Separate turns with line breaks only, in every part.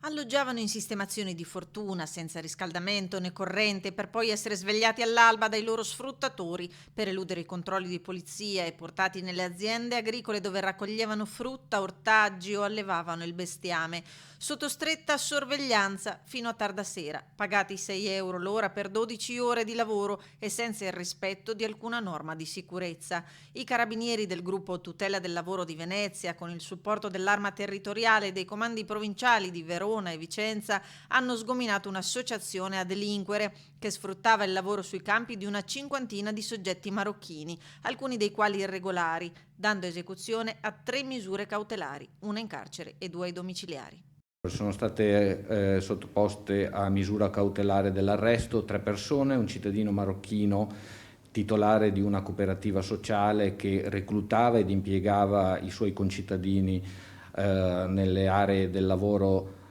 Alloggiavano in sistemazioni di fortuna, senza riscaldamento né corrente, per poi essere svegliati all'alba dai loro sfruttatori per eludere i controlli di polizia e portati nelle aziende agricole dove raccoglievano frutta, ortaggi o allevavano il bestiame, sotto stretta sorveglianza fino a tarda sera, pagati 6 euro l'ora per 12 ore di lavoro e senza il rispetto di alcuna norma di sicurezza. I carabinieri del gruppo Tutela del Lavoro di Venezia, con il supporto dell'Arma Territoriale e dei comandi provinciali di Verona e Vicenza, hanno sgominato un'associazione a delinquere che sfruttava il lavoro sui campi di una cinquantina di soggetti marocchini, alcuni dei quali irregolari, dando esecuzione a 3 misure cautelari, una in carcere e 2 ai domiciliari.
Sono state sottoposte a misura cautelare dell'arresto 3 persone, un cittadino marocchino titolare di una cooperativa sociale che reclutava ed impiegava i suoi concittadini nelle aree del lavoro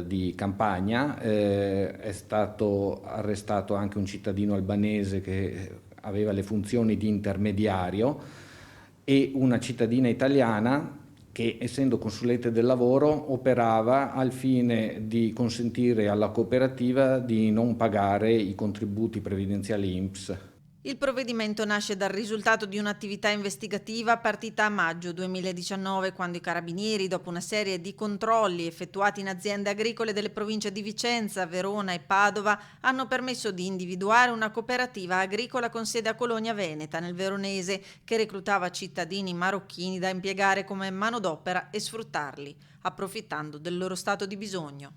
di campagna. È stato arrestato anche un cittadino albanese che aveva le funzioni di intermediario e una cittadina italiana che, essendo consulente del lavoro, operava al fine di consentire alla cooperativa di non pagare i contributi previdenziali INPS.
Il provvedimento nasce dal risultato di un'attività investigativa partita a maggio 2019, quando i carabinieri, dopo una serie di controlli effettuati in aziende agricole delle province di Vicenza, Verona e Padova, hanno permesso di individuare una cooperativa agricola con sede a Colonia Veneta, nel Veronese, che reclutava cittadini marocchini da impiegare come manodopera e sfruttarli, approfittando del loro stato di bisogno.